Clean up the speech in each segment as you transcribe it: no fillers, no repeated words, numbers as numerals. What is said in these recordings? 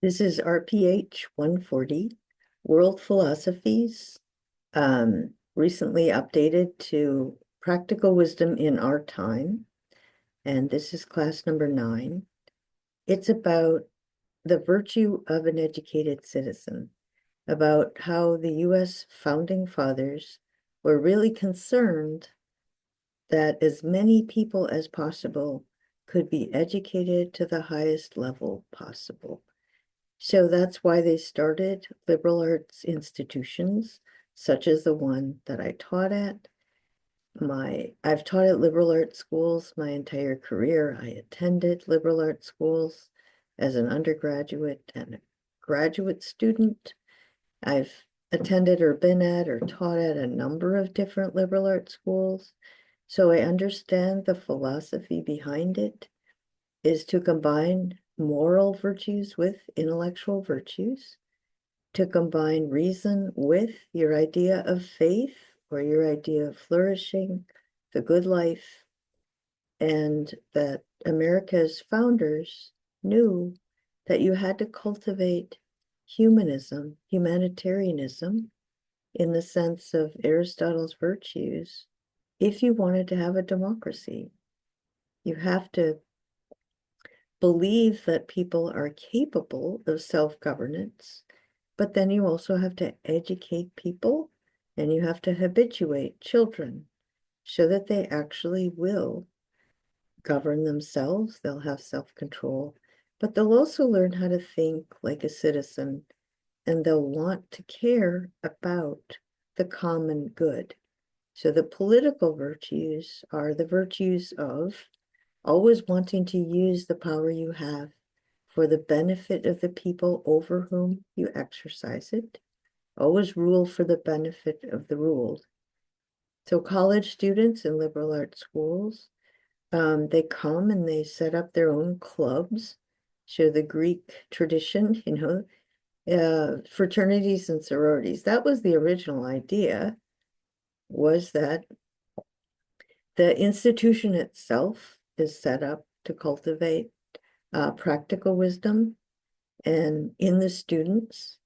This is RPH 140, World Philosophies, recently updated to Practical Wisdom in Our Time. And this is class number 9. It's about the virtue of an educated citizen, about how the US founding fathers were really concerned that as many people as possible could be educated to the highest level possible. So that's why they started liberal arts institutions, such as the one that I taught at. I've taught at liberal arts schools my entire career. I attended liberal arts schools as an undergraduate and a graduate student. I've attended or been at or taught at a number of different liberal arts schools. So I understand the philosophy behind it is to combine moral virtues with intellectual virtues, to combine reason with your idea of faith or your idea of flourishing, the good life, and that America's founders knew that you had to cultivate humanism, humanitarianism, in the sense of Aristotle's virtues, if you wanted to have a democracy. You have to believe that people are capable of self-governance, but then you also have to educate people and you have to habituate children so that they actually will govern themselves. They'll have self-control, but they'll also learn how to think like a citizen and they'll want to care about the common good. So the political virtues are the virtues of always wanting to use the power you have for the benefit of the people over whom you exercise it. Always rule for the benefit of the ruled. So college students in liberal arts schools, they come and they set up their own clubs, show the Greek tradition, fraternities and sororities. That was the original idea, was that the institution itself is set up to cultivate practical wisdom. And in the students,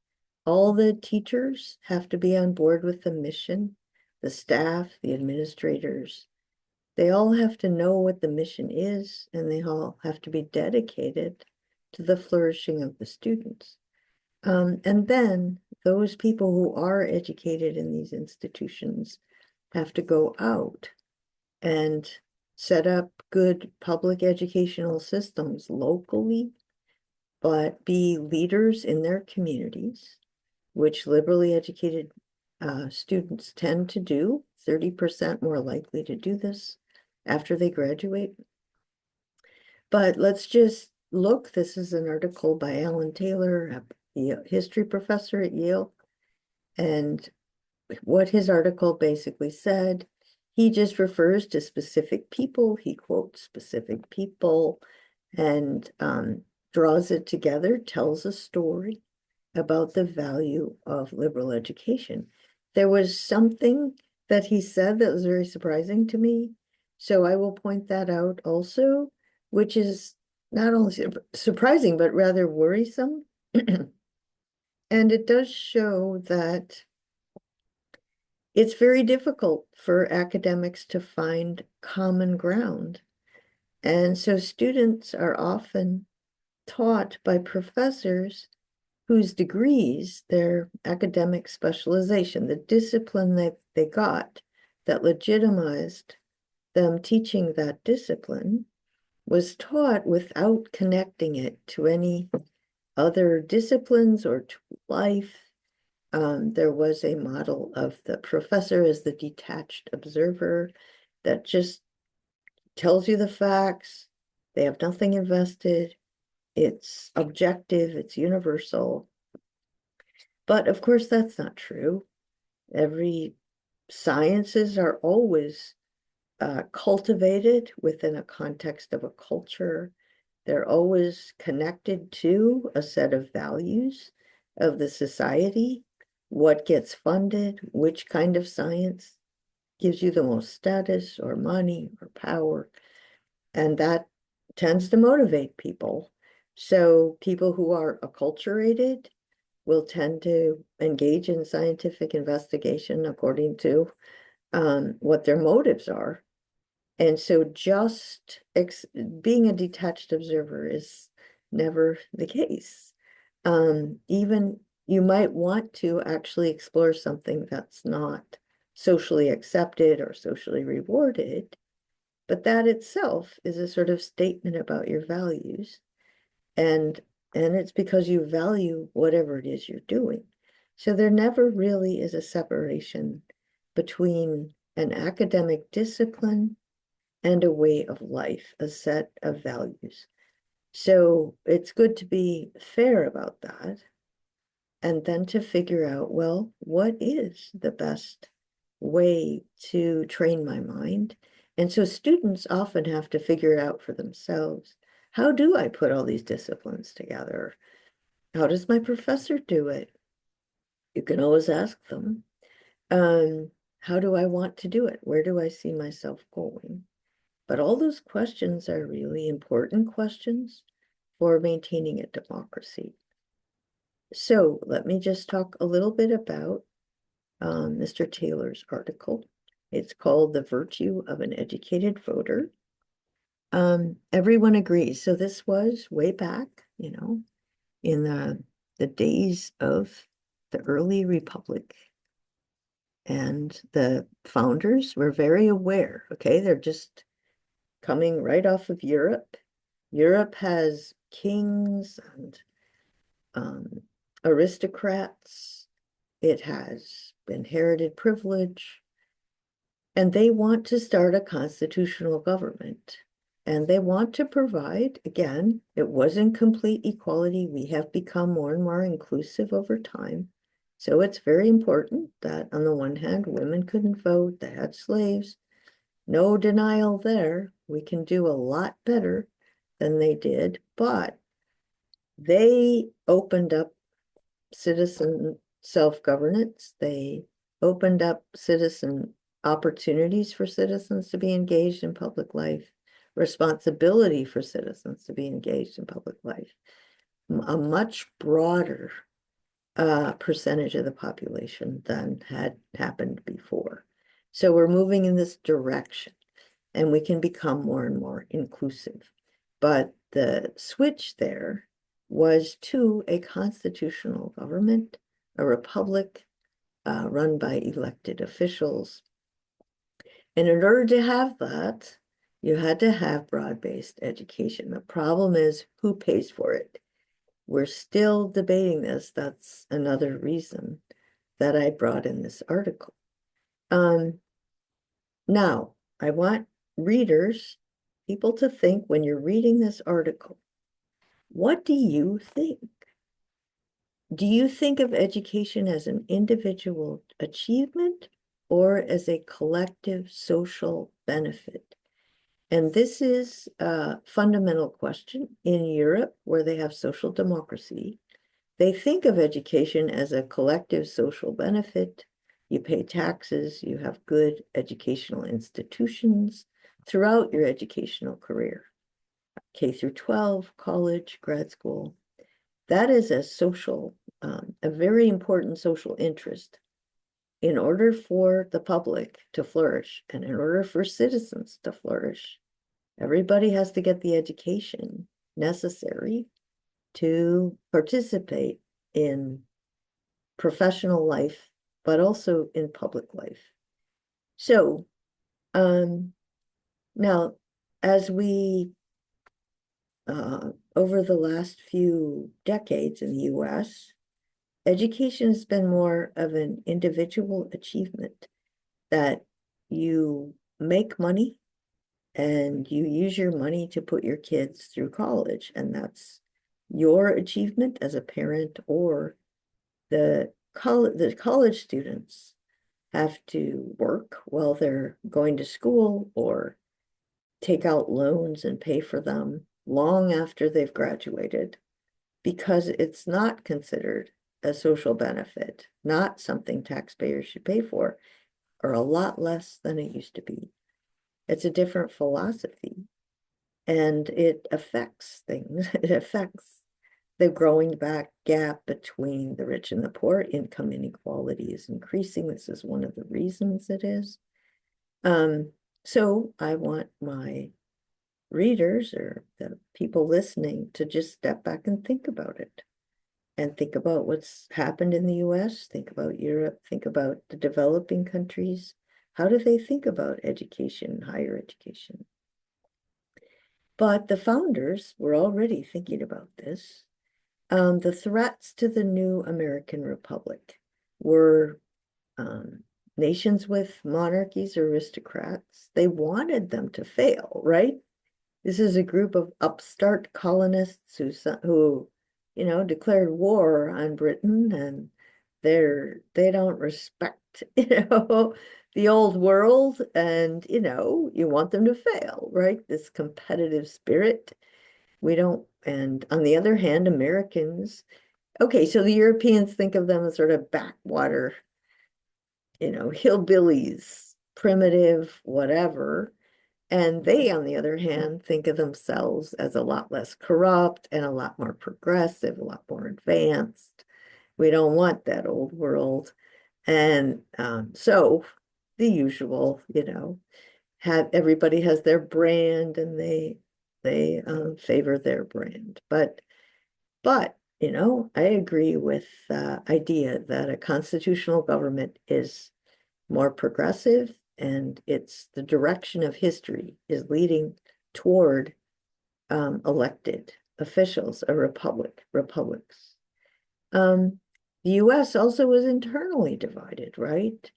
all the teachers have to be on board with the mission, the staff, the administrators. They all have to know what the mission is, and they all have to be dedicated to the flourishing of the students. And then those people who are educated in these institutions have to go out and set up good public educational systems locally, but be leaders in their communities, which liberally educated students tend to do, 30% more likely to do this after they graduate. But let's just look. This is an article by Alan Taylor, a history professor at Yale. And what his article basically said, he just refers to specific people. He quotes specific people and draws it together, tells a story about the value of liberal education. There was something that he said that was very surprising to me. So I will point that out also, which is not only surprising, but rather worrisome. And it does show that it's very difficult for academics to find common ground. And so students are often taught by professors whose degrees, their academic specialization, the discipline that they got that legitimized them teaching that discipline, was taught without connecting it to any other disciplines or to life. There was a model of the professor as the detached observer that just tells you the facts. They have nothing invested. It's objective, it's universal. But of course, that's not true. Every sciences are always cultivated within a context of a culture. They're always connected to a set of values of the society, what gets funded, which kind of science gives you the most status or money or power. And that tends to motivate people. So people who are acculturated will tend to engage in scientific investigation according to what their motives are. And so just being a detached observer is never the case. Even you might want to actually explore something that's not socially accepted or socially rewarded, but that itself is a sort of statement about your values. And it's because you value whatever it is you're doing. So there never really is a separation between an academic discipline and a way of life, a set of values. So it's good to be fair about that and then to figure out, well, what is the best way to train my mind? And so students often have to figure it out for themselves. How do I put all these disciplines together? How does my professor do it? You can always ask them. How do I want to do it? Where do I see myself going? But all those questions are really important questions for maintaining a democracy. So let me just talk a little bit about Mr. Taylor's article. It's called The Virtue of an Educated Voter. Everyone agrees. So this was way back, in the days of the early republic. And the founders were very aware, okay? They're just coming right off of Europe. Europe has kings and aristocrats. It has inherited privilege. And they want to start a constitutional government. And they want to provide, again, it wasn't complete equality. We have become more and more inclusive over time. So it's very important that on the one hand, women couldn't vote, they had slaves. No denial there. We can do a lot better than they did, but they opened up citizen self-governance. They opened up citizen opportunities for citizens to be engaged in public life, responsibility for citizens to be engaged in public life, a much broader percentage of the population than had happened before. So we're moving in this direction and we can become more and more inclusive. But the switch there was to a constitutional government, a republic run by elected officials. And in order to have that, you had to have broad-based education. The problem is who pays for it? We're still debating this. That's another reason that I brought in this article. Now, I want readers, people to think when you're reading this article, what do you think? Do you think of education as an individual achievement or as a collective social benefit? And this is a fundamental question in Europe, where they have social democracy. They think of education as a collective social benefit. You pay taxes, you have good educational institutions throughout your educational career, K through 12, college, grad school. That is a a very important social interest. In order for the public to flourish and in order for citizens to flourish, everybody has to get the education necessary to participate in professional life, but also in public life. So now, as we, over the last few decades in the US, education has been more of an individual achievement, that you make money and you use your money to put your kids through college, and that's your achievement as a parent, or the college students have to work while they're going to school or take out loans and pay for them long after they've graduated, because it's not considered a social benefit, not something taxpayers should pay for, or a lot less than it used to be. It's a different philosophy. and it affects things. It affects the growing back gap between the rich and the poor. Income inequality is increasing. This is one of the reasons it is. So I want my readers or the people listening to just step back and think about it. And think about what's happened in the US, think about Europe, think about the developing countries. How do they think about education, higher education? But the founders were already thinking about this. The threats to the new American Republic were nations with monarchies or aristocrats. They wanted them to fail, right? This is a group of upstart colonists who declared war on Britain, and they don't respect, the old world, and you want them to fail, right? This competitive spirit. We don't, and on the other hand, Americans, okay, so the Europeans think of them as sort of backwater, hillbillies, primitive, whatever. And they, on the other hand, think of themselves as a lot less corrupt and a lot more progressive, a lot more advanced. We don't want that old world. And so the usual, have everybody has their brand, and they favor their brand. But I agree with the idea that a constitutional government is more progressive, and it's the direction of history is leading toward elected officials, a republics. The US also was internally divided, right?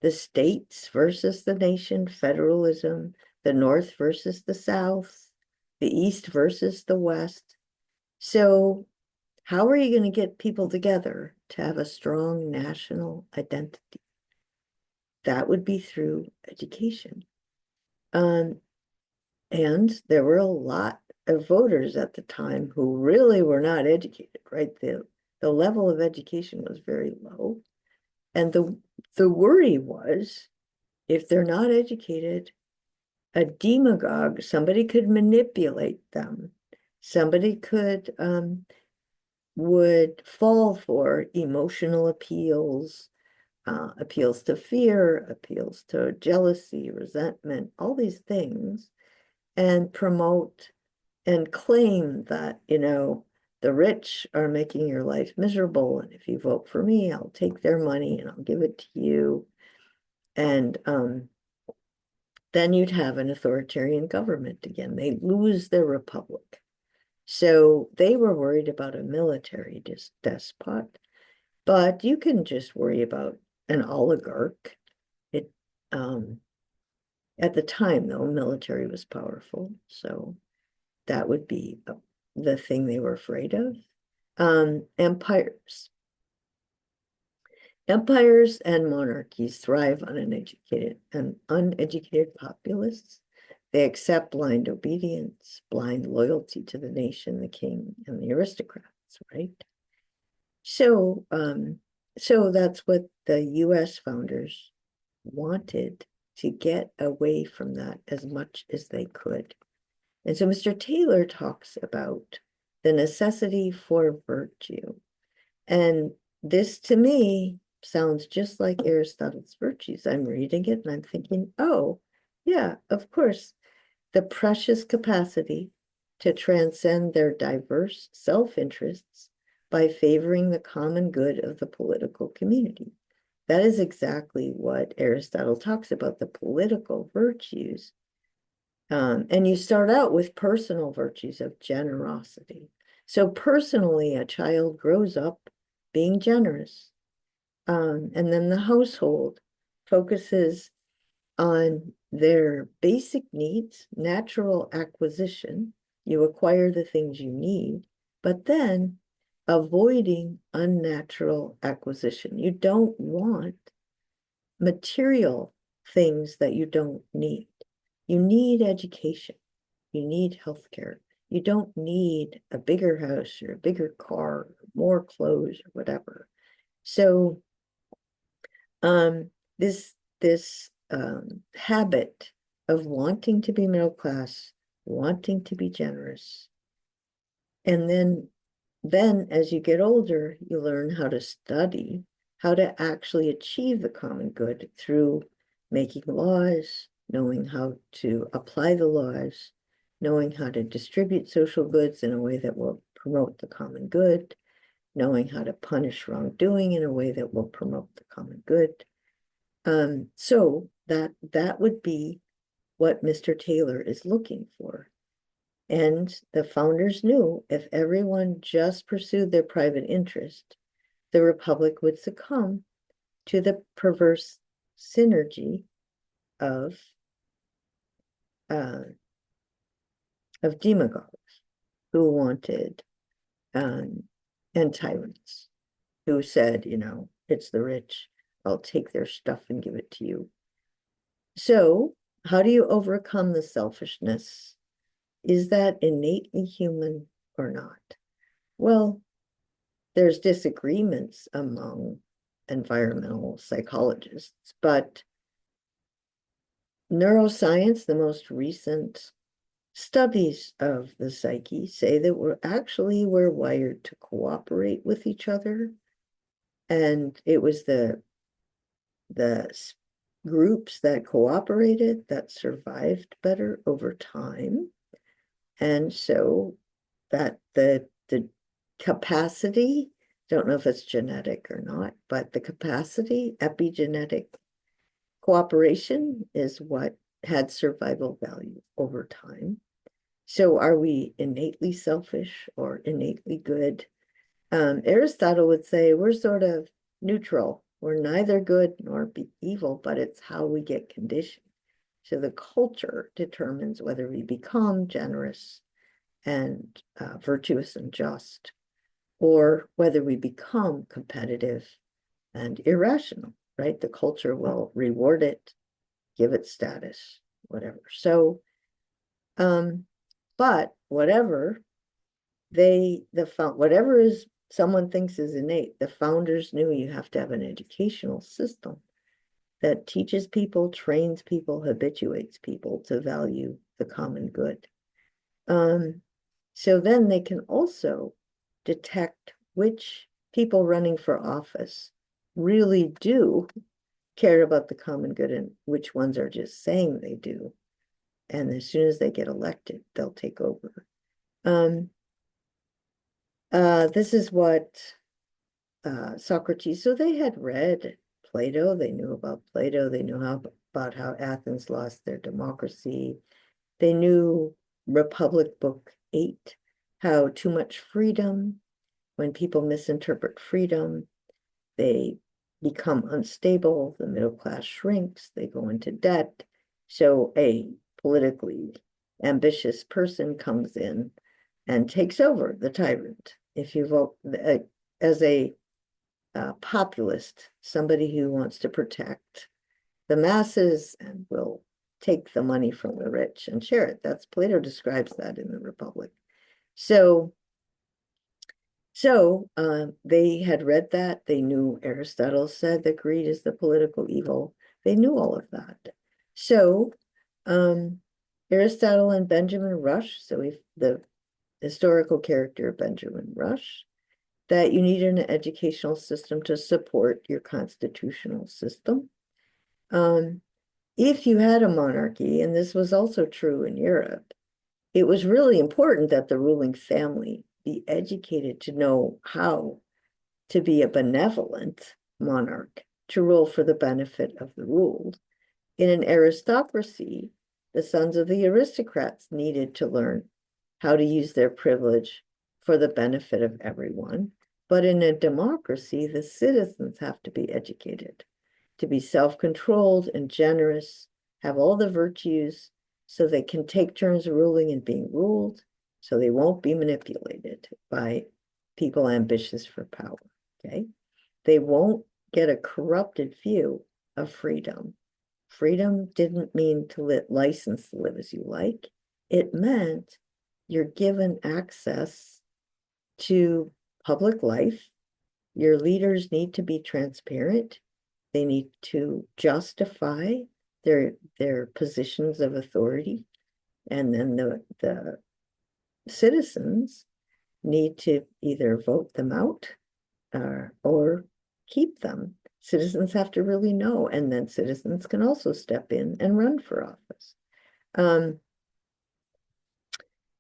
The states versus the nation, federalism, the North versus the South, the East versus the West. So how are you going to get people together to have a strong national identity? That would be through education. And there were a lot of voters at the time who really were not educated, right? The level of education was very low. And the worry was, if they're not educated, a demagogue, somebody could manipulate them. Somebody would fall for emotional appeals, appeals to fear, appeals to jealousy, resentment, all these things, and promote and claim that, the rich are making your life miserable. And if you vote for me, I'll take their money and I'll give it to you. And then you'd have an authoritarian government again. They lose their republic. So they were worried about a military despot, but you can just worry about an oligarch. It at the time, though, military was powerful, so that would be the thing they were afraid of. Empires. Empires and monarchies thrive on uneducated populace. They accept blind obedience, blind loyalty to the nation, the king, and the aristocrats, right? So, so that's what the US founders wanted, to get away from that as much as they could. And so Mr. Taylor talks about the necessity for virtue. And this to me sounds just like Aristotle's virtues. I'm reading it and I'm thinking, oh, yeah, of course, the precious capacity to transcend their diverse self-interests by favoring the common good of the political community. That is exactly what Aristotle talks about, the political virtues. And you start out with personal virtues of generosity. So personally, a child grows up being generous. And then the household focuses on their basic needs, natural acquisition. You acquire the things you need, but then avoiding unnatural acquisition. You don't want material things that you don't need. You need education. You need healthcare. You don't need a bigger house or a bigger car, or more clothes or whatever. So this habit of wanting to be middle class wanting to be generous. And then as you get older, you learn how to study, how to actually achieve the common good through making laws, knowing how to apply the laws, knowing how to distribute social goods in a way that will promote the common good, knowing how to punish wrongdoing in a way that will promote the common good. So that would be what Mr. Taylor is looking for. And the founders knew if everyone just pursued their private interest, the republic would succumb to the perverse synergy of demagogues who wanted and tyrants who said, it's the rich, I'll take their stuff and give it to you. So how do you overcome the selfishness? Is that innately human or not? Well, there's disagreements among environmental psychologists, but neuroscience, the most recent studies of the psyche, say that we're wired to cooperate with each other. And it was the groups that cooperated that survived better over time. And so that the capacity, don't know if it's genetic or not, but the capacity, epigenetic cooperation is what had survival value over time. So are we innately selfish or innately good? Aristotle would say we're sort of neutral. We're neither good nor evil, but it's how we get conditioned. So the culture determines whether we become generous and virtuous and just, or whether we become competitive and irrational, right? The culture will reward it, give it status, whatever. So, but whatever whatever is someone thinks is innate, the founders knew you have to have an educational system that teaches people, trains people, habituates people to value the common good. So then they can also detect which people running for office really do care about the common good and which ones are just saying they do. And as soon as they get elected, they'll take over. This is what Socrates, so they had read Plato, they knew about Plato, they knew about how Athens lost their democracy. They knew Republic Book 8, how too much freedom, when people misinterpret freedom, they become unstable, the middle class shrinks, they go into debt. So a politically ambitious person comes in and takes over the tyrant. If you vote as a populist, somebody who wants to protect the masses and will take the money from the rich and share it. That's Plato describes that in the Republic. So they had read that. They knew Aristotle said that greed is the political evil. They knew all of that. So Aristotle and Benjamin Rush, so the historical character of Benjamin Rush, that you need an educational system to support your constitutional system. If you had a monarchy, and this was also true in Europe, it was really important that the ruling family be educated to know how to be a benevolent monarch, to rule for the benefit of the ruled. In an aristocracy, the sons of the aristocrats needed to learn how to use their privilege for the benefit of everyone. But in a democracy, the citizens have to be educated to be self-controlled and generous, have all the virtues so they can take turns ruling and being ruled, so they won't be manipulated by people ambitious for power, okay? They won't get a corrupted view of freedom. Freedom didn't mean to license to live as you like. It meant you're given access to public life. Your leaders need to be transparent. They need to justify their positions of authority. And then the citizens need to either vote them out or keep them. Citizens have to really know, and then citizens can also step in and run for office.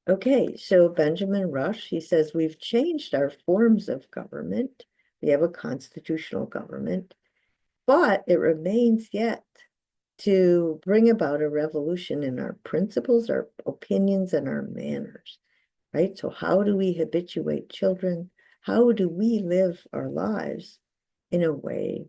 Okay, so Benjamin Rush, he says, we've changed our forms of government. We have a constitutional government, but it remains yet to bring about a revolution in our principles, our opinions, and our manners, right? So how do we habituate children? How do we live our lives in a way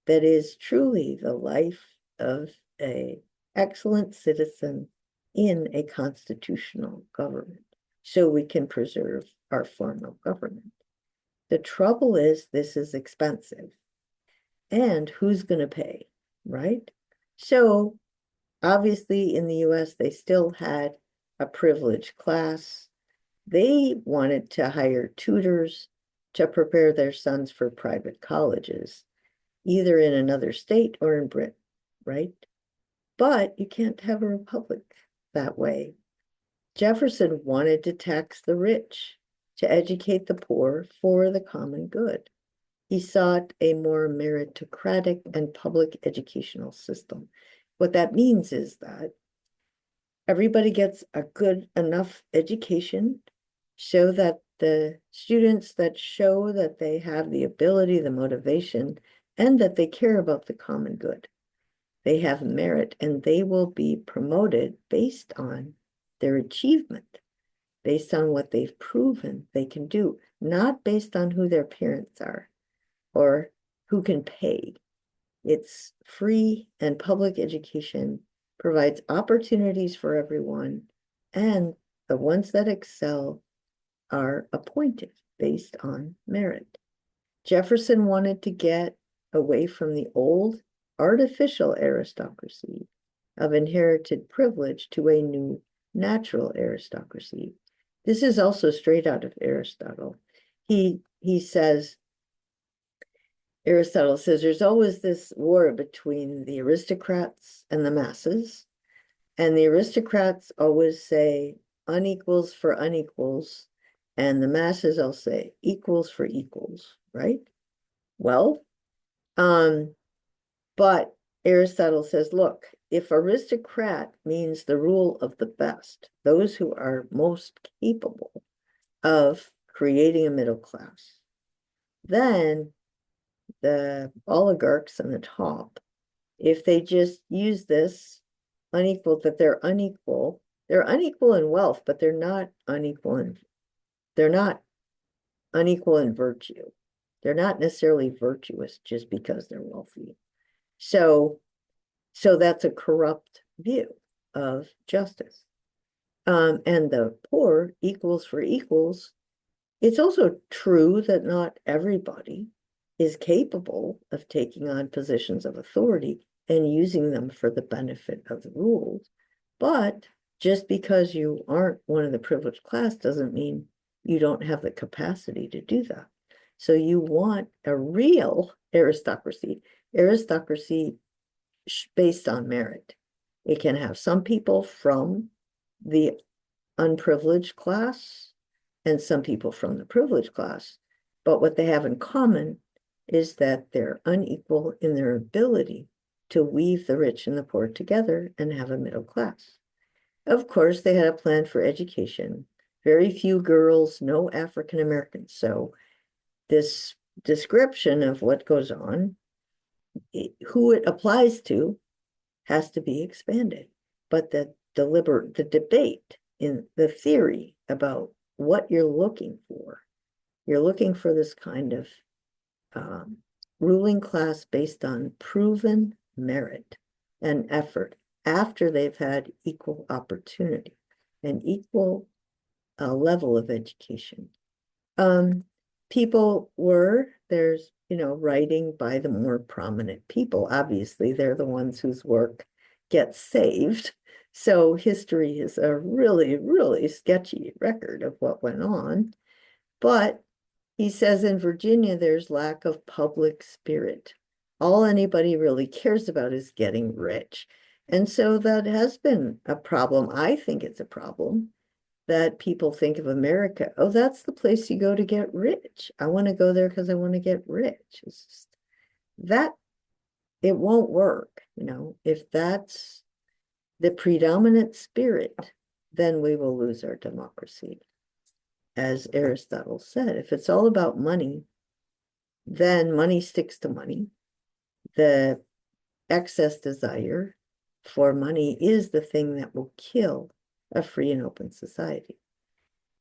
that is truly the life of an excellent citizen in a constitutional government, so we can preserve our form of government? The trouble is, this is expensive, and who's going to pay, right? So obviously in the US, they still had a privileged class. They wanted to hire tutors to prepare their sons for private colleges, either in another state or in Britain, right? But you can't have a republic that way. Jefferson wanted to tax the rich to educate the poor for the common good. He sought a more meritocratic and public educational system. What that means is that everybody gets a good enough education so that the students that show that they have the ability, the motivation, and that they care about the common good, they have merit, and they will be promoted based on their achievement, based on what they've proven they can do, not based on who their parents are or who can pay. It's free, and public education provides opportunities for everyone, and the ones that excel are appointed based on merit. Jefferson wanted to get away from the old artificial aristocracy of inherited privilege to a new natural aristocracy. This is also straight out of Aristotle. Aristotle says there's always this war between the aristocrats and the masses, and the aristocrats always say unequals for unequals, and the masses all say equals for equals, right? Well, but Aristotle says, look, if aristocrat means the rule of the best, those who are most capable of creating a middle class, then the oligarchs on the top, if they just use this unequal, that they're unequal in wealth, but they're not unequal in virtue. They're not necessarily virtuous just because they're wealthy. So that's a corrupt view of justice. And the poor, equals for equals. It's also true that not everybody is capable of taking on positions of authority and using them for the benefit of the rules. But just because you aren't one of the privileged class doesn't mean you don't have the capacity to do that. So you want a real aristocracy based on merit. It can have some people from the unprivileged class and some people from the privileged class, but what they have in common is that they're unequal in their ability to weave the rich and the poor together and have a middle class. Of course, they had a plan for education. Very few girls, no African Americans. So this description of what goes on, who it applies to, has to be expanded. But the debate in the theory about what you're looking for this kind of ruling class based on proven merit and effort after they've had equal opportunity and equal level of education. There's writing by the more prominent people. Obviously, they're the ones whose work gets saved. So history is a really, really sketchy record of what went on. But he says in Virginia, there's lack of public spirit. All anybody really cares about is getting rich. And so that has been a problem. I think it's a problem that people think of America. Oh, that's the place you go to get rich. I want to go there because I want to get rich. It's just that it won't work, if that's the predominant spirit, then we will lose our democracy. As Aristotle said, if it's all about money, then money sticks to money. The excess desire for money is the thing that will kill a free and open society.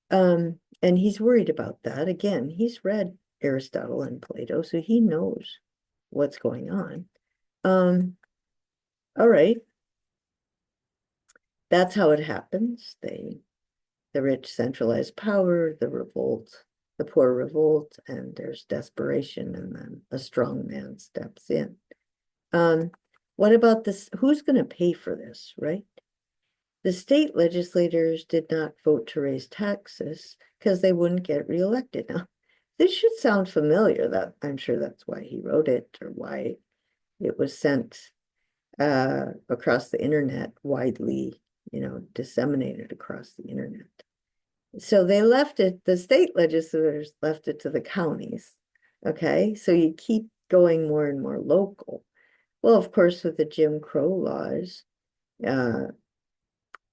And he's worried about that. Again, he's read Aristotle and Plato, so he knows what's going on. All right. That's how it happens. The rich centralize power, the poor revolt, and there's desperation, and then a strong man steps in. What about this? Who's going to pay for this, right? The state legislators did not vote to raise taxes because they wouldn't get reelected. Now, this should sound familiar. That I'm sure that's why he wrote it, or why it was sent across the internet, widely, disseminated across the internet. So they left it, the state legislators left it to the counties. Okay, so you keep going more and more local. Well, of course, with the Jim Crow laws,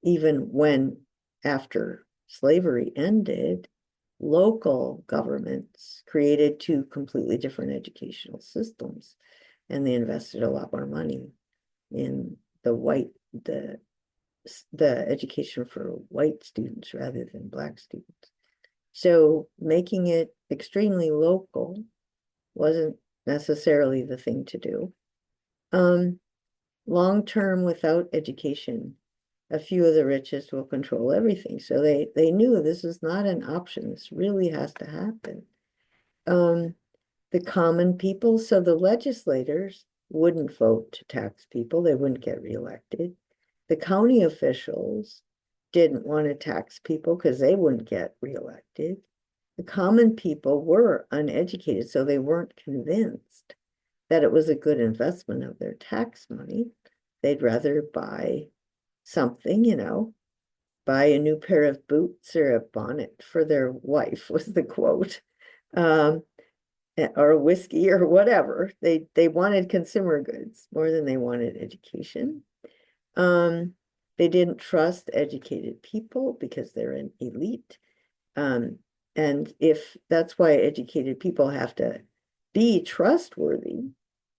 even when after slavery ended, local governments created two completely different educational systems, and they invested a lot more money in the education for white students rather than Black students. So making it extremely local wasn't necessarily the thing to do. Long term, without education, a few of the richest will control everything. So they knew this is not an option. This really has to happen. The common people, so the legislators wouldn't vote to tax people. They wouldn't get reelected. The county officials didn't want to tax people because they wouldn't get reelected. The common people were uneducated, so they weren't convinced that it was a good investment of their tax money. They'd rather buy something, buy a new pair of boots or a bonnet for their wife, was the quote, or a whiskey or whatever. They wanted consumer goods more than they wanted education. They didn't trust educated people because they're an elite. And if that's why educated people have to be trustworthy,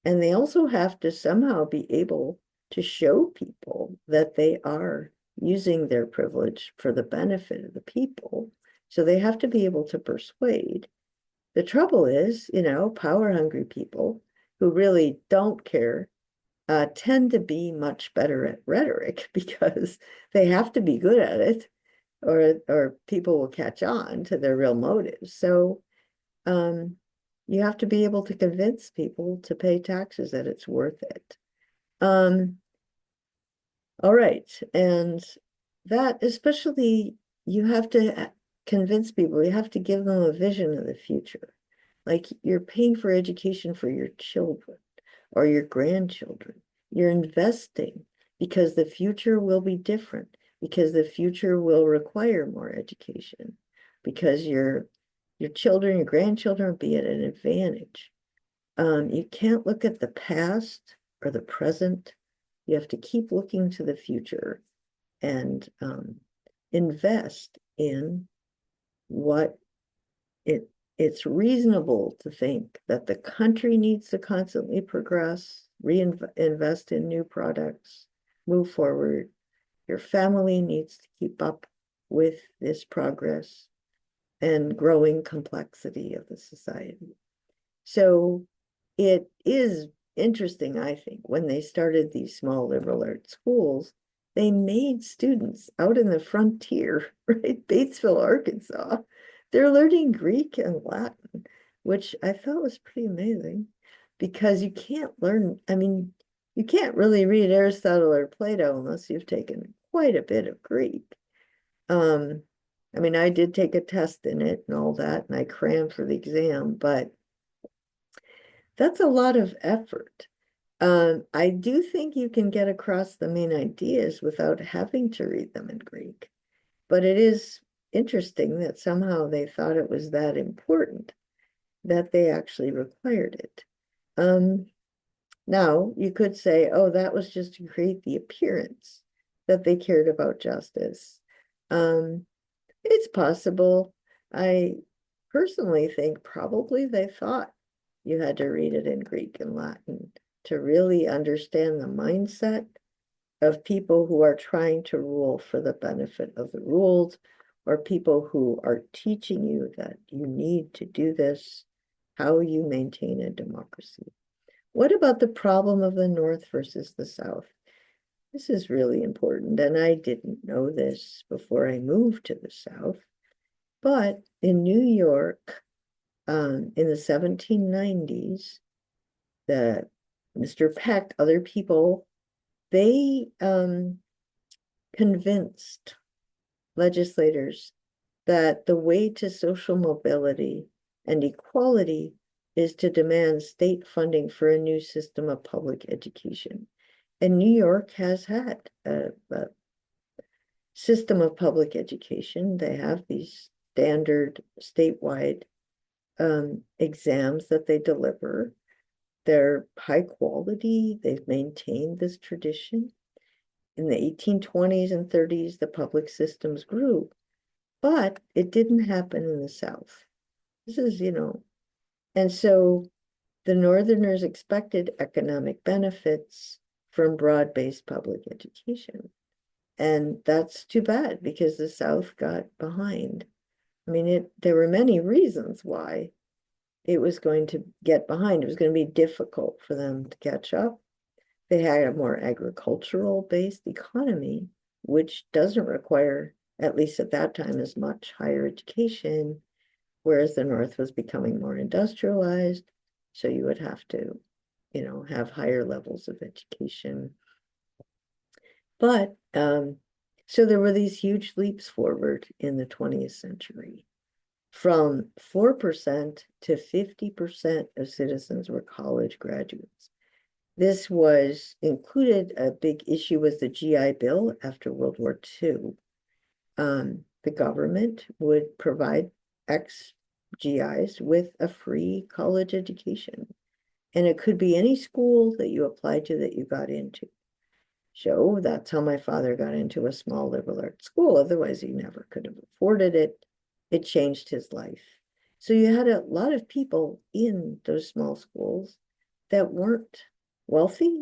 and they also have to somehow be able to show people that they are using their privilege for the benefit of the people. So they have to be able to persuade. The trouble is, power-hungry people who really don't care tend to be much better at rhetoric because they have to be good at it, or people will catch on to their real motives. So you have to be able to convince people to pay taxes, that it's worth it. All right, and that especially, you have to convince people, you have to give them a vision of the future. Like, you're paying for education for your children or your grandchildren. You're investing because the future will be different, because the future will require more education, because your children, your grandchildren will be at an advantage. You can't look at the past or the present. You have to keep looking to the future and invest in what it's reasonable to think that the country needs to constantly progress, reinvest in new products, move forward. Your family needs to keep up with this progress and growing complexity of the society. So it is interesting, I think, when they started these small liberal arts schools, they made students out in the frontier, right? Batesville, Arkansas. They're learning Greek and Latin, which I thought was pretty amazing, because you can't learn, you can't really read Aristotle or Plato unless you've taken quite a bit of Greek. I did take a test in it and all that, and I crammed for the exam, but that's a lot of effort. I do think you can get across the main ideas without having to read them in Greek. But it is interesting that somehow they thought it was that important that they actually required it. Um, Now you could say, oh, that was just to create the appearance that they cared about justice. Um, it's possible. I personally think probably they thought you had to read it in Greek and Latin to really understand the mindset of people who are trying to rule for the benefit of the ruled, or people who are teaching you that you need to do this, how you maintain a democracy. What about the problem of the North versus the South? This is really important, and I didn't know this before I moved to the South. But in New York, in the 1790s, the Mr. Peck, other people, they convinced legislators that the way to social mobility and equality is to demand state funding for a new system of public education. And New York has had a system of public education. They have these standard statewide exams that they deliver. They're high quality. They've maintained this tradition. In the 1820s and 30s, the public systems grew, but it didn't happen in the South. This is, and so the Northerners expected economic benefits from broad-based public education. And that's too bad because the South got behind. I mean, there were many reasons why it was going to get behind. It was going to be difficult for them to catch up. They had a more agricultural-based economy, which doesn't require, at least at that time, as much higher education, whereas the North was becoming more industrialized. So you would have to, have higher levels of education. But so there were these huge leaps forward in the 20th century. From 4% to 50% of citizens were college graduates. This was included, a big issue was the GI Bill after World War II. The government would provide ex-GIs with a free college education. And it could be any school that you applied to that you got into. So that's how my father got into a small liberal arts school. Otherwise, he never could have afforded it. It changed his life. So you had a lot of people in those small schools that weren't wealthy.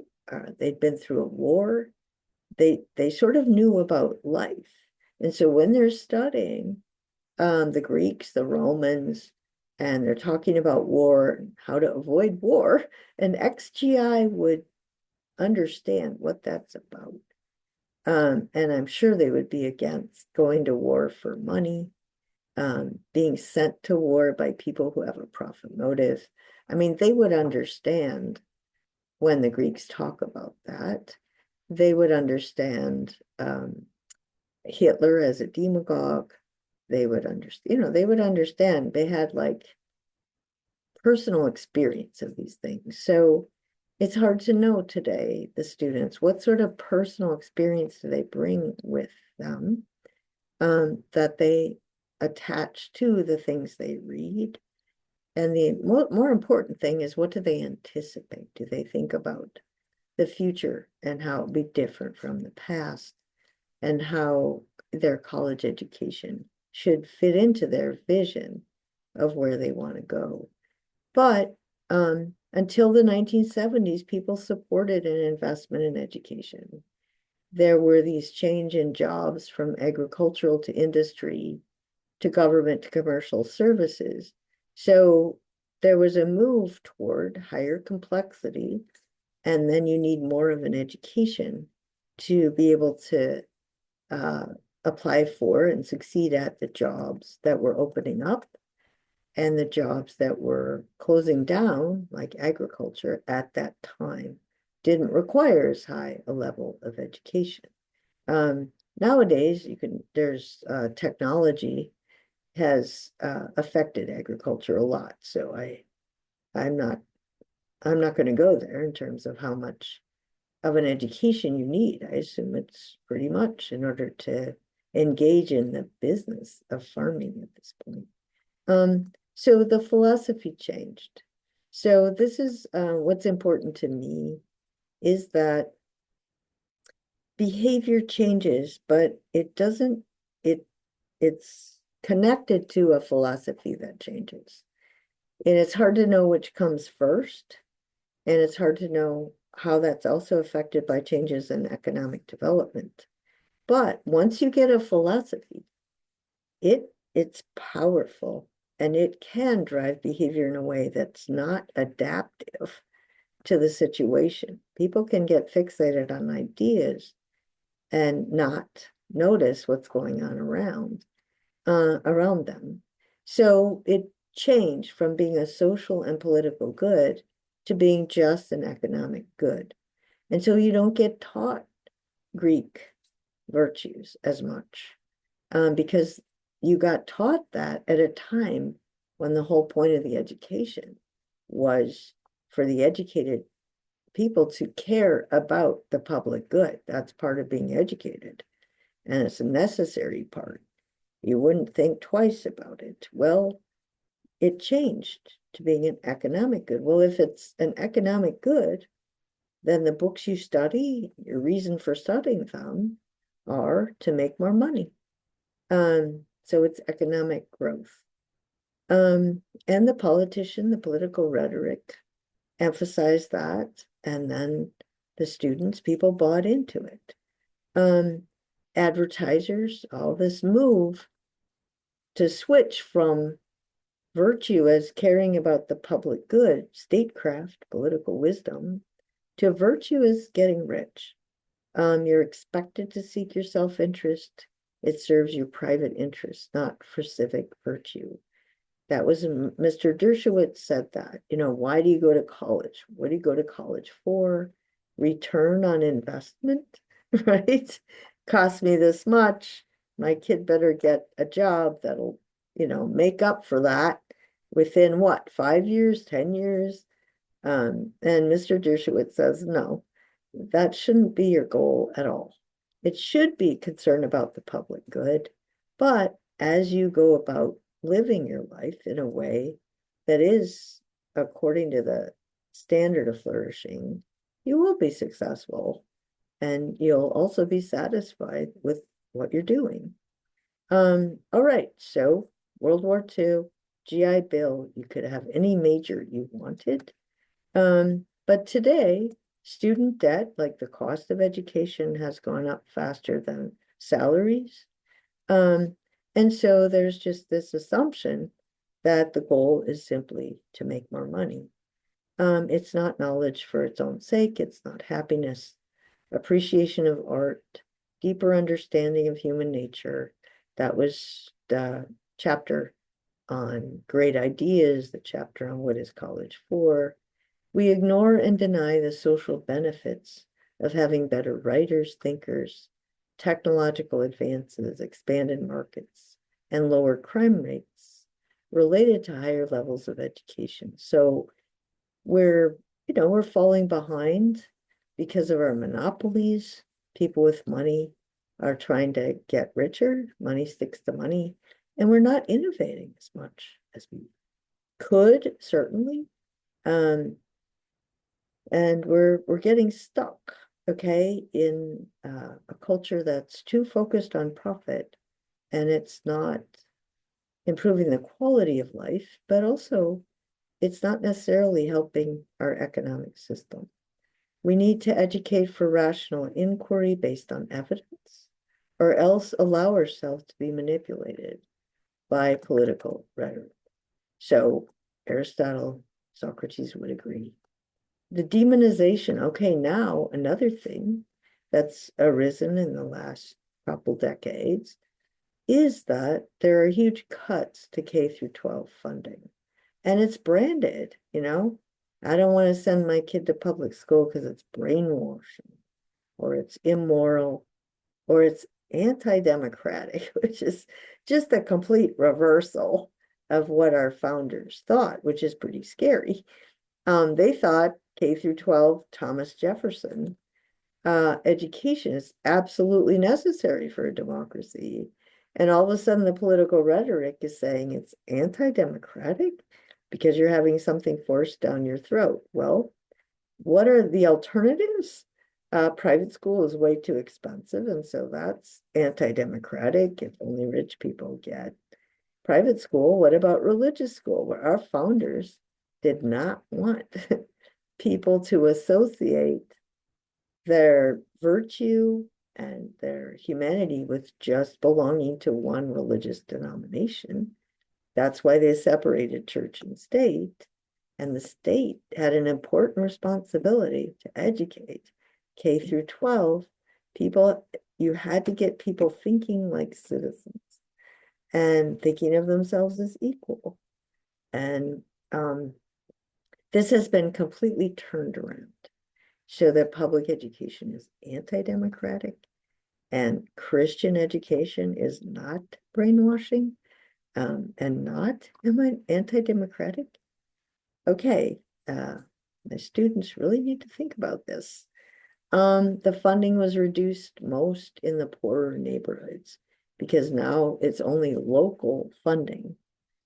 They'd been through a war. They sort of knew about life. And so when they're studying the Greeks, the Romans, and they're talking about war, how to avoid war, an ex-GI would understand what that's about. And I'm sure they would be against going to war for money, being sent to war by people who have a profit motive. I mean, they would understand when the Greeks talk about that. They would understand Hitler as a demagogue. They would understand, they would understand. They had like personal experience of these things. So it's hard to know today, the students, what sort of personal experience do they bring with them that they attach to the things they read. And the more important thing is, what do they anticipate? Do they think about the future and how it'll be different from the past, and how their college education should fit into their vision of where they want to go? But until the 1970s, people supported an investment in education. There were these change in jobs from agricultural to industry to government to commercial services. So there was a move toward higher complexity, and then you need more of an education to be able to apply for and succeed at the jobs that were opening up, and the jobs that were closing down, like agriculture at that time, didn't require as high a level of education. Nowadays, there's technology has affected agriculture a lot. So I'm not I'm not going to go there in terms of how much of an education you need. I assume it's pretty much in order to engage in the business of farming at this point. So the philosophy changed. So this is what's important to me is that behavior changes, but it doesn't, it's connected to a philosophy that changes. And it's hard to know which comes first, and it's hard to know how that's also affected by changes in economic development. But once you get a philosophy, it's powerful and it can drive behavior in a way that's not adaptive to the situation. People can get fixated on ideas and not notice what's going on around them. So it changed from being a social and political good to being just an economic good. And so you don't get taught Greek virtues as much because you got taught that at a time when the whole point of the education was for the educated people to care about the public good. That's part of being educated, and it's a necessary part. You wouldn't think twice about it. Well, it changed to being an economic good. Well, if it's an economic good, then the books you study, your reason for studying them are to make more money. So it's economic growth. And the political rhetoric emphasized that, and then the students, people bought into it. Advertisers, all this move to switch from virtue as caring about the public good, statecraft, political wisdom, to virtue as getting rich. You're expected to seek your self-interest. It serves your private interest, not for civic virtue. That was Mr. Dershowitz said that. Why do you go to college? What do you go to college for? Return on investment, right? Cost me this much. My kid better get a job that'll, make up for that within what, 5 years, 10 years? And Mr. Dershowitz says, no, that shouldn't be your goal at all. It should be concern about the public good, but as you go about living your life in a way that is according to the standard of flourishing, you will be successful and you'll also be satisfied with what you're doing. All right, so World War II, GI Bill, you could have any major you wanted. But today, student debt, like the cost of education, has gone up faster than salaries. And so there's just this assumption that the goal is simply to make more money. It's not knowledge for its own sake. It's not happiness, appreciation of art, deeper understanding of human nature. That was the chapter on great ideas, the chapter on what is college for. We ignore and deny the social benefits of having better writers, thinkers, technological advances, expanded markets, and lower crime rates related to higher levels of education. So we're falling behind because of our monopolies. People with money are trying to get richer. Money sticks to money. And we're not innovating as much as we could, certainly. And we're getting stuck, okay, in a culture that's too focused on profit, and it's not improving the quality of life, but also it's not necessarily helping our economic system. We need to educate for rational inquiry based on evidence, or else allow ourselves to be manipulated by political rhetoric. So Aristotle, Socrates would agree. The demonization, okay, now another thing that's arisen in the last couple decades is that there are huge cuts to K through 12 funding. And it's branded, I don't want to send my kid to public school because it's brainwashing, or it's immoral, or it's anti-democratic, which is just a complete reversal of what our founders thought, which is pretty scary. They thought K through 12, Thomas Jefferson, education is absolutely necessary for a democracy. And all of a sudden, the political rhetoric is saying it's anti-democratic because you're having something forced down your throat. Well, what are the alternatives? Private school is way too expensive, and so that's anti-democratic if only rich people get private school. What about religious school, where our founders did not want people to associate their virtue and their humanity with just belonging to one religious denomination? That's why they separated church and state. And the state had an important responsibility to educate K through 12 people. You had to get people thinking like citizens and thinking of themselves as equal. And this has been completely turned around, so that public education is anti-democratic and Christian education is not brainwashing, and not anti-democratic. Okay, the students really need to think about this. The funding was reduced most in the poorer neighborhoods because now it's only local funding,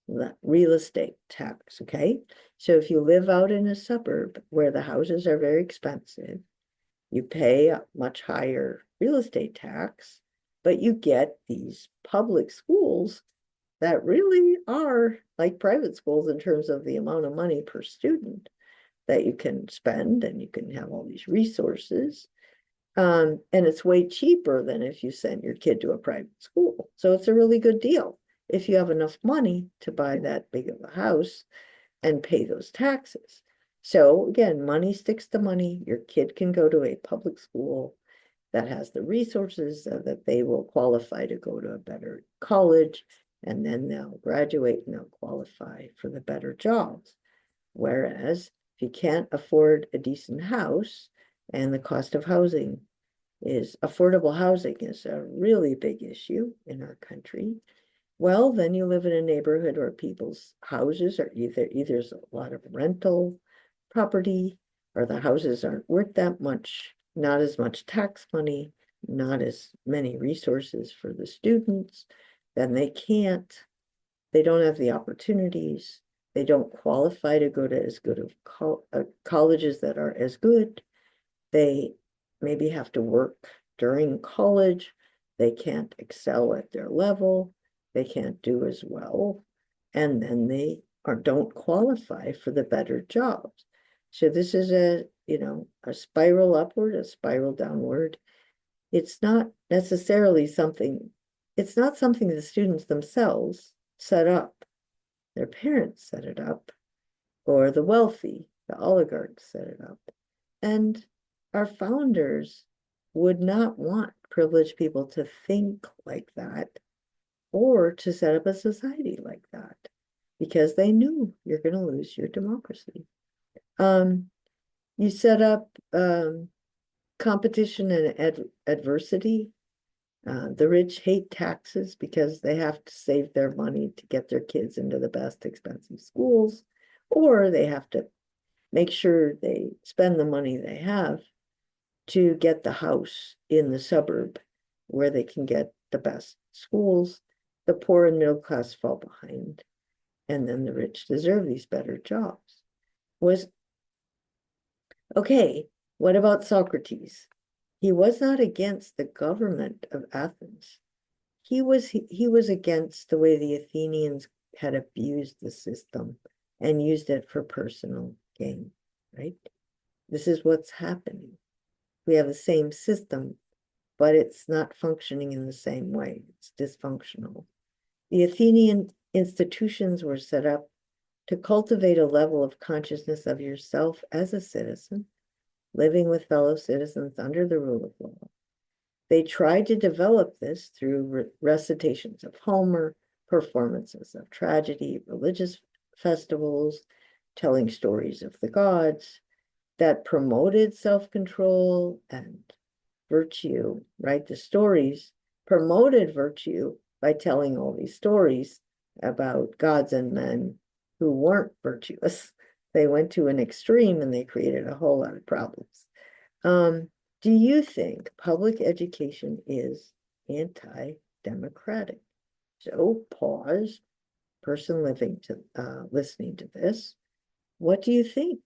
the real estate tax, okay? So if you live out in a suburb where the houses are very expensive, you pay a much higher real estate tax, but you get these public schools that really are like private schools in terms of the amount of money per student that you can spend, and you can have all these resources. And it's way cheaper than if you send your kid to a private school. So it's a really good deal if you have enough money to buy that big of a house and pay those taxes. So again, money sticks to money. Your kid can go to a public school that has the resources so that they will qualify to go to a better college, and then they'll graduate and they'll qualify for the better jobs. Whereas if you can't afford a decent house, and the cost of housing is, affordable housing is a really big issue in our country, well, then you live in a neighborhood where people's houses are either there's a lot of rental property, or the houses aren't worth that much, not as much tax money, not as many resources for the students, then they don't have the opportunities, they don't qualify to go to as good of colleges that are as good. They maybe have to work during college. They can't excel at their level. They can't do as well. And then they don't qualify for the better jobs. So this is a spiral upward, a spiral downward. It's not necessarily something, it's not something the students themselves set up. Their parents set it up, or the wealthy, the oligarchs set it up. And our founders would not want privileged people to think like that or to set up a society like that, because they knew you're going to lose your democracy. You set up competition and adversity. The rich hate taxes because they have to save their money to get their kids into the best expensive schools, or they have to make sure they spend the money they have to get the house in the suburb where they can get the best schools. The poor and middle class fall behind, and then the rich deserve these better jobs. Okay, what about Socrates? He was not against the government of Athens. He was against the way the Athenians had abused the system and used it for personal gain, right? This is what's happening. We have the same system, but it's not functioning in the same way. It's dysfunctional. The Athenian institutions were set up to cultivate a level of consciousness of yourself as a citizen, living with fellow citizens under the rule of law. They tried to develop this through recitations of Homer, performances of tragedy, religious festivals, telling stories of the gods that promoted self-control and virtue, right? The stories promoted virtue by telling all these stories about gods and men who weren't virtuous. They went to an extreme and they created a whole lot of problems. Do you think public education is anti-democratic? So pause, person listening to this. What do you think?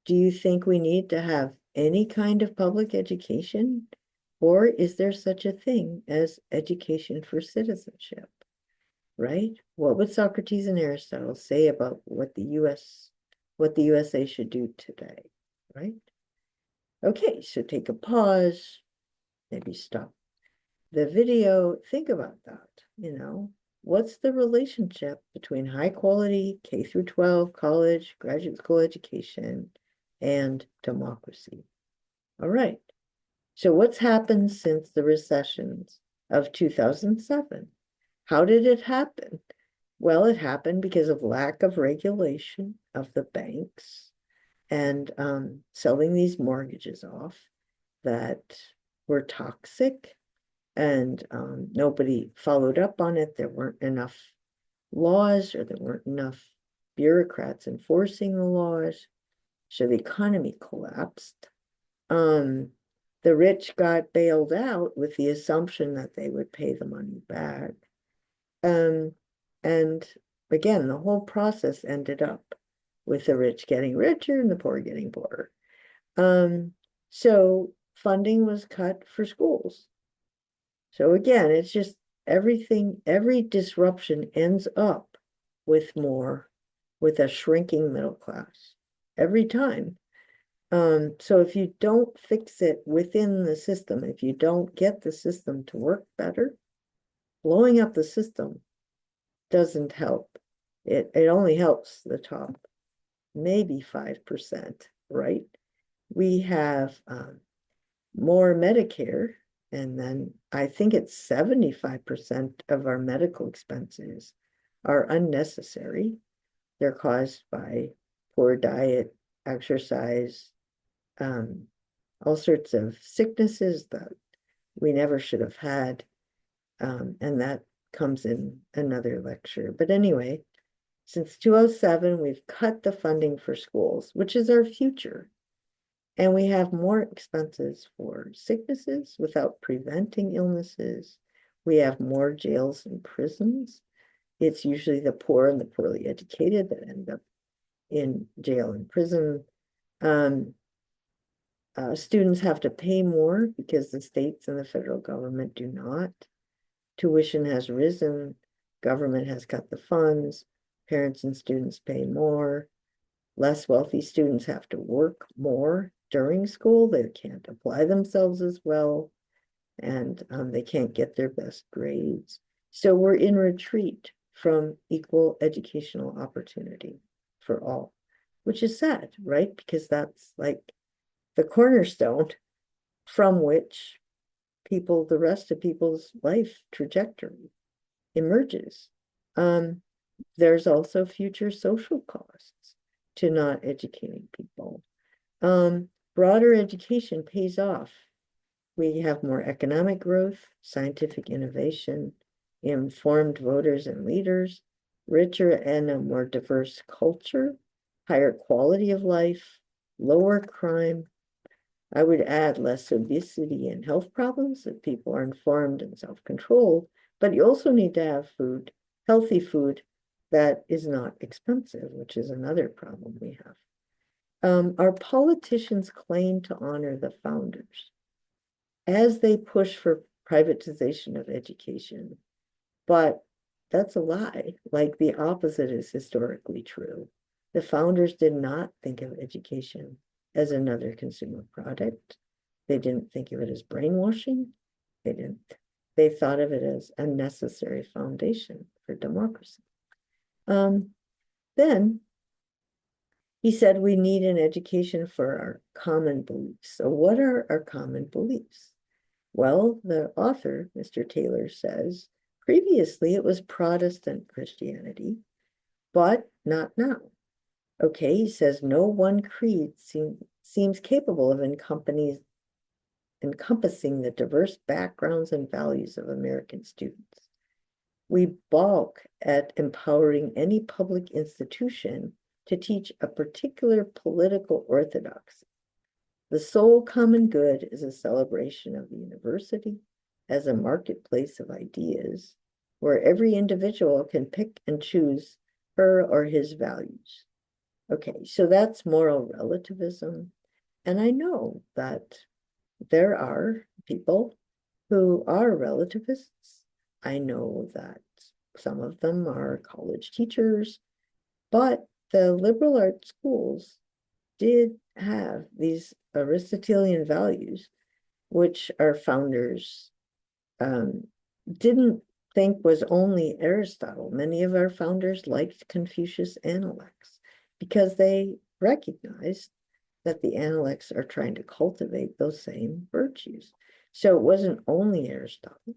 Do you think we need to have any kind of public education? Or is there such a thing as education for citizenship? Right? What would Socrates and Aristotle say about what the USA should do today? Right? Okay, so take a pause, maybe stop the video, think about that, what's the relationship between high quality K through 12 college, graduate school education, and democracy? All right. So what's happened since the recessions of 2007? How did it happen? Well, it happened because of lack of regulation of the banks and selling these mortgages off that were toxic, and nobody followed up on it. There weren't enough laws, or there weren't enough bureaucrats enforcing the laws. So the economy collapsed. The rich got bailed out with the assumption that they would pay the money back. And again, the whole process ended up with the rich getting richer and the poor getting poorer. So funding was cut for schools. So again, it's just everything, every disruption ends up with a shrinking middle class every time. So if you don't fix it within the system, if you don't get the system to work better, blowing up the system doesn't help. It only helps the top, maybe 5%, right? We have more Medicare, and then I think it's 75% of our medical expenses are unnecessary. They're caused by poor diet, exercise, all sorts of sicknesses that we never should have had. And that comes in another lecture. But anyway, since 2007, we've cut the funding for schools, which is our future. And we have more expenses for sicknesses without preventing illnesses. We have more jails and prisons. It's usually the poor and the poorly educated that end up in jail and prison. Students have to pay more because the states and the federal government do not. Tuition has risen. Government has cut the funds. Parents and students pay more. Less wealthy students have to work more during school. They can't apply themselves as well, and they can't get their best grades. So we're in retreat from equal educational opportunity for all, which is sad, right? Because that's like the cornerstone from which the rest of people's life trajectory emerges. There's also future social costs to not educating people. Broader education pays off. We have more economic growth, scientific innovation, informed voters and leaders, richer and a more diverse culture, higher quality of life, lower crime. I would add less obesity and health problems if people are informed and self-controlled, but you also need to have food, healthy food that is not expensive, which is another problem we have. Our politicians claim to honor the founders as they push for privatization of education, but that's a lie. Like, the opposite is historically true. The founders did not think of education as another consumer product. They didn't think of it as brainwashing. They thought of it as a necessary foundation for democracy. Then he said we need an education for our common beliefs. So what are our common beliefs? Well, the author, Mr. Taylor, says previously it was Protestant Christianity, but not now. Okay, he says no one creed seems capable of encompassing the diverse backgrounds and values of American students. We balk at empowering any public institution to teach a particular political orthodoxy. The sole common good is a celebration of the university as a marketplace of ideas, where every individual can pick and choose her or his values. Okay, so that's moral relativism. And I know that there are people who are relativists. I know that some of them are college teachers, but the liberal arts schools did have these Aristotelian values, which our founders didn't think was only Aristotle. Many of our founders liked Confucius Analects because they recognized that the Analects are trying to cultivate those same virtues. So it wasn't only Aristotle.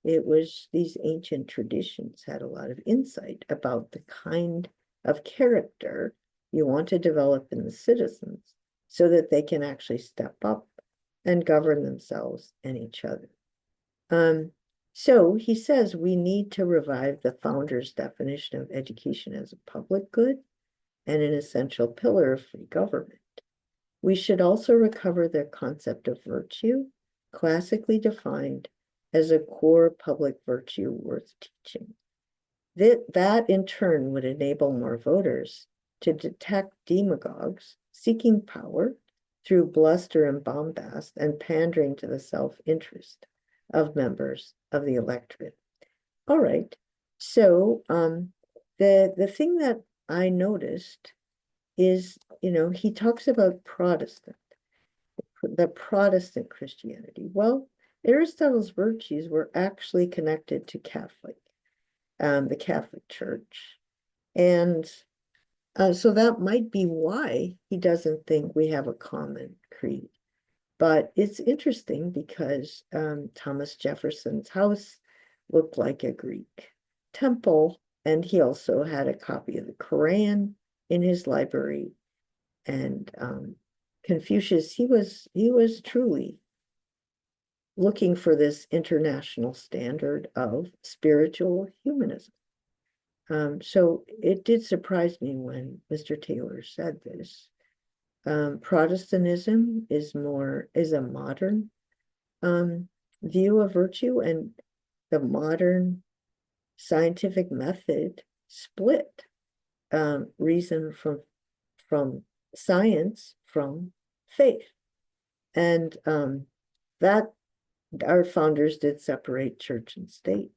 It was these ancient traditions had a lot of insight about the kind of character you want to develop in the citizens so that they can actually step up and govern themselves and each other. So he says we need to revive the founders' definition of education as a public good and an essential pillar of free government. We should also recover their concept of virtue, classically defined as a core public virtue worth teaching. That in turn would enable more voters to detect demagogues seeking power through bluster and bombast and pandering to the self-interest of members of the electorate. All right, so the thing that I noticed is, he talks about the Protestant Christianity. Well, Aristotle's virtues were actually connected to the Catholic Church. And so that might be why he doesn't think we have a common creed. But it's interesting because Thomas Jefferson's house looked like a Greek temple, and he also had a copy of the Quran in his library. And Confucius, he was truly looking for this international standard of spiritual humanism. So it did surprise me when Mr. Taylor said this. Protestantism is a modern view of virtue, and the modern scientific method split reason from science from faith. And that our founders did separate church and state,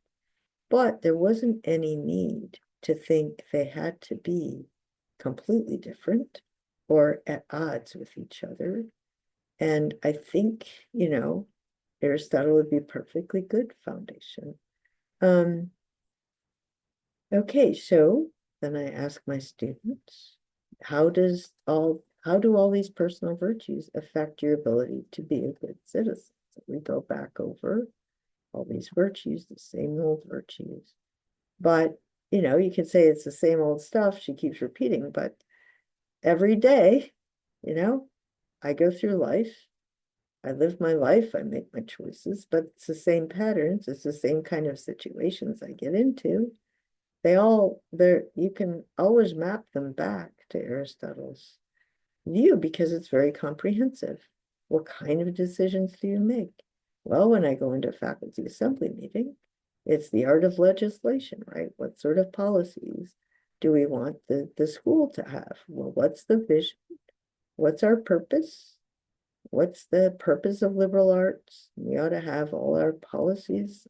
but there wasn't any need to think they had to be completely different or at odds with each other. And I think, Aristotle would be a perfectly good foundation. Okay, so then I ask my students, how do all these personal virtues affect your ability to be a good citizen? So we go back over all these virtues, the same old virtues. But, you can say it's the same old stuff she keeps repeating, but every day, I go through life, I live my life, I make my choices, but it's the same patterns, it's the same kind of situations I get into. You can always map them back to Aristotle's view because it's very comprehensive. What kind of decisions do you make? Well, when I go into a faculty assembly meeting, it's the art of legislation, right? What sort of policies do we want the school to have? Well, what's the vision? What's our purpose? What's the purpose of liberal arts? We ought to have all our policies,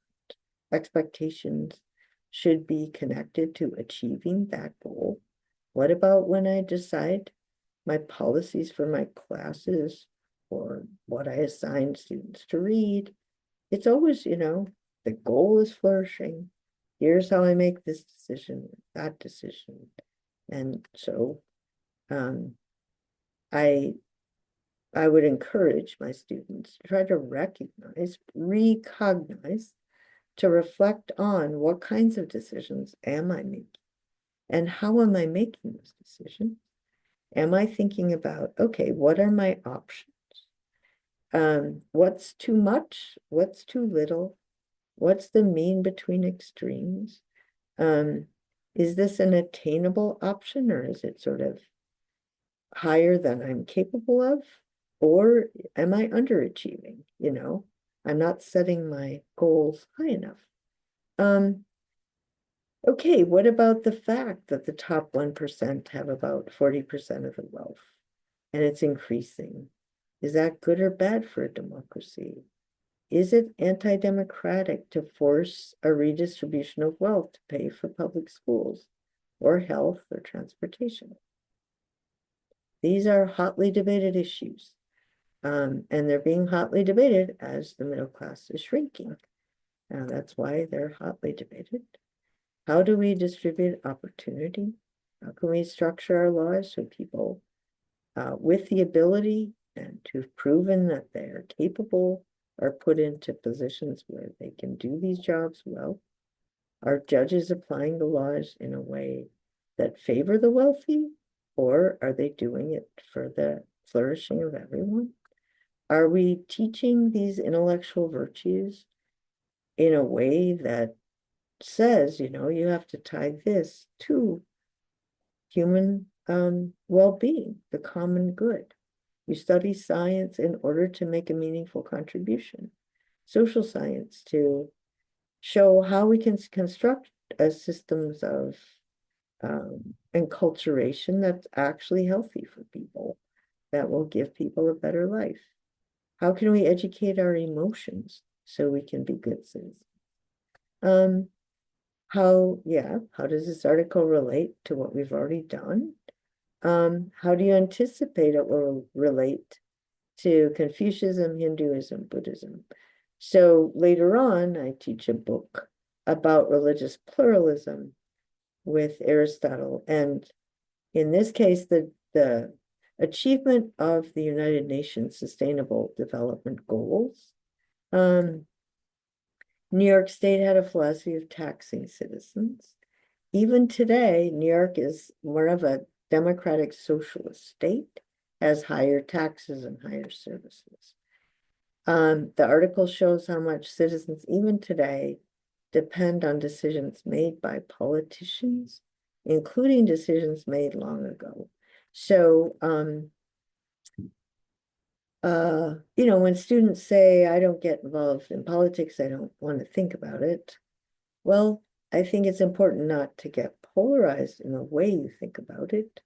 expectations should be connected to achieving that goal. What about when I decide my policies for my classes or what I assign students to read? It's always, the goal is flourishing. Here's how I make this decision, that decision. And so I would encourage my students to try to recognize, to reflect on what kinds of decisions am I making and how am I making those decisions? Am I thinking about, okay, what are my options? What's too much? What's too little? What's the mean between extremes? Is this an attainable option, or is it sort of higher than I'm capable of? Or am I underachieving? I'm not setting my goals high enough. Okay, what about the fact that the top 1% have about 40% of the wealth and it's increasing? Is that good or bad for a democracy? Is it anti-democratic to force a redistribution of wealth to pay for public schools or health or transportation? These are hotly debated issues, and they're being hotly debated as the middle class is shrinking. Now, that's why they're hotly debated. How do we distribute opportunity? How can we structure our laws so people with the ability and who've proven that they're capable are put into positions where they can do these jobs well? Are judges applying the laws in a way that favor the wealthy, or are they doing it for the flourishing of everyone? Are we teaching these intellectual virtues in a way that says, you have to tie this to human well-being, the common good? You study science in order to make a meaningful contribution. Social science to show how we can construct systems of enculturation that's actually healthy for people, that will give people a better life. How can we educate our emotions so we can be good citizens? How does this article relate to what we've already done? How do you anticipate it will relate to Confucianism, Hinduism, Buddhism? So later on, I teach a book about religious pluralism with Aristotle. And in this case, the achievement of the United Nations Sustainable Development Goals. New York State had a philosophy of taxing citizens. Even today, New York is more of a democratic socialist state, has higher taxes and higher services. The article shows how much citizens, even today, depend on decisions made by politicians, including decisions made long ago. So, when students say, I don't get involved in politics, I don't want to think about it. Well, I think it's important not to get polarized in the way you think about it,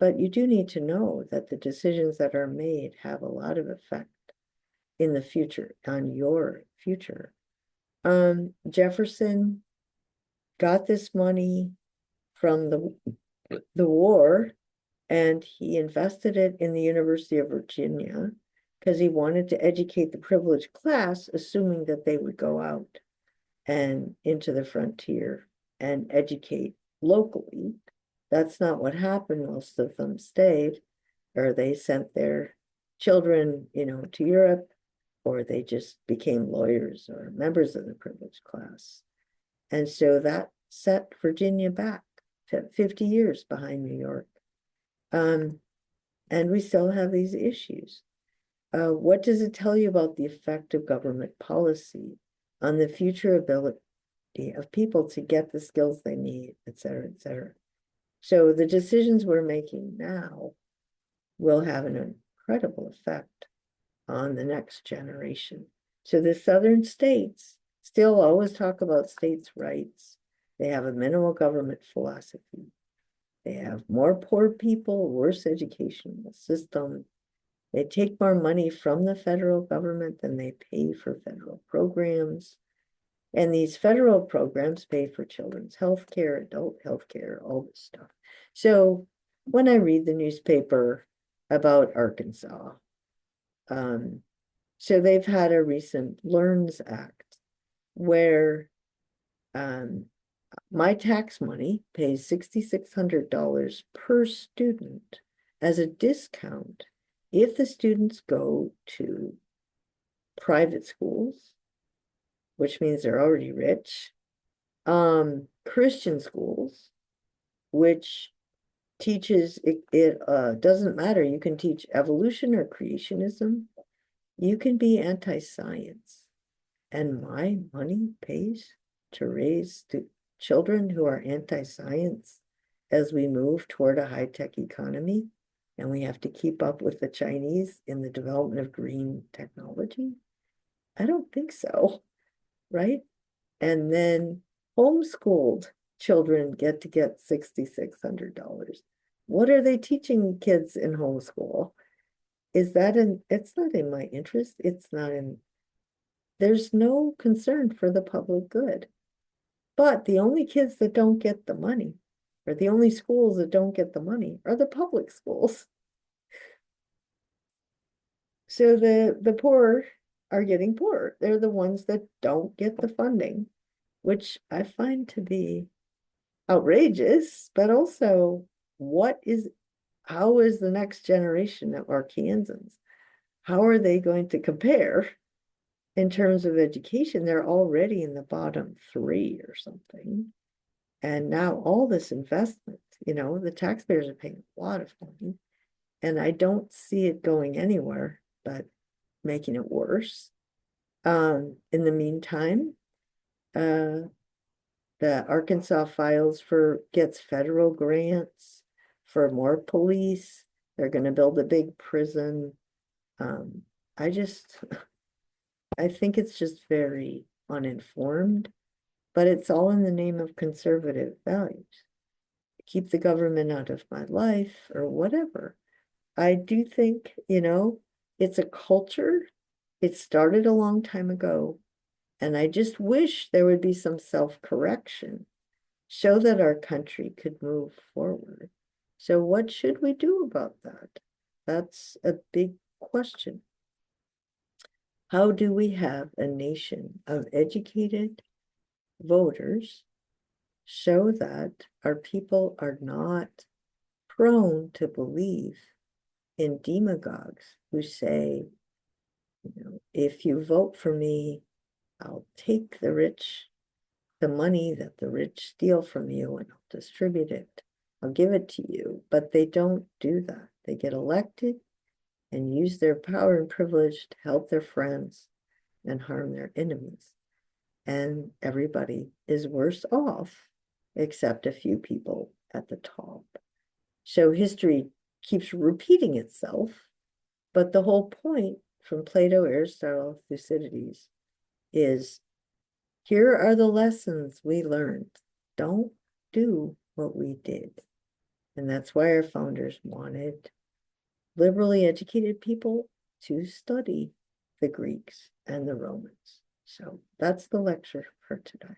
but you do need to know that the decisions that are made have a lot of effect in the future, on your future. Jefferson got this money from the war, and he invested it in the University of Virginia because he wanted to educate the privileged class, assuming that they would go out and into the frontier and educate locally. That's not what happened. Most of them stayed, or they sent their children, to Europe, or they just became lawyers or members of the privileged class. And so that set Virginia back 50 years behind New York. And we still have these issues. What does it tell you about the effect of government policy on the future ability of people to get the skills they need, et cetera, et cetera? So the decisions we're making now will have an incredible effect on the next generation. So the southern states still always talk about states' rights. They have a minimal government philosophy. They have more poor people, worse educational system. They take more money from the federal government than they pay for federal programs. And these federal programs pay for children's health care, adult health care, all this stuff. So when I read the newspaper about Arkansas, so they've had a recent LEARNS Act where my tax money pays $6,600 per student as a discount if the students go to private schools, which means they're already rich, Christian schools, which teaches, it doesn't matter, you can teach evolution or creationism, you can be anti-science, and my money pays to raise children who are anti-science as we move toward a high-tech economy, and we have to keep up with the Chinese in the development of green technology? I don't think so, right? And then homeschooled children get to get $6,600. What are they teaching kids in homeschool? Is that it's not in my interest. It's not in, there's no concern for the public good. But the only kids that don't get the money, or the only schools that don't get the money, are the public schools. So the poor are getting poorer. They're the ones that don't get the funding, which I find to be outrageous, but also how is the next generation of Arkansans? How are they going to compare in terms of education? They're already in the bottom 3 or something. And now all this investment, the taxpayers are paying a lot of money. And I don't see it going anywhere but making it worse. In the meantime, the Arkansas gets federal grants for more police. They're going to build a big prison. I think it's just very uninformed, but it's all in the name of conservative values. Keep the government out of my life or whatever. I do think, it's a culture. It started a long time ago. And I just wish there would be some self-correction, show that our country could move forward. So what should we do about that? That's a big question. How do we have a nation of educated voters show that our people are not prone to believe in demagogues who say, if you vote for me, I'll take the money that the rich steal from you, and I'll distribute it. I'll give it to you. But they don't do that. They get elected and use their power and privilege to help their friends and harm their enemies. And everybody is worse off, except a few people at the top. So history keeps repeating itself, but the whole point from Plato, Aristotle, Thucydides is, here are the lessons we learned. Don't do what we did. And that's why our founders wanted liberally educated people to study the Greeks and the Romans. So that's the lecture for today.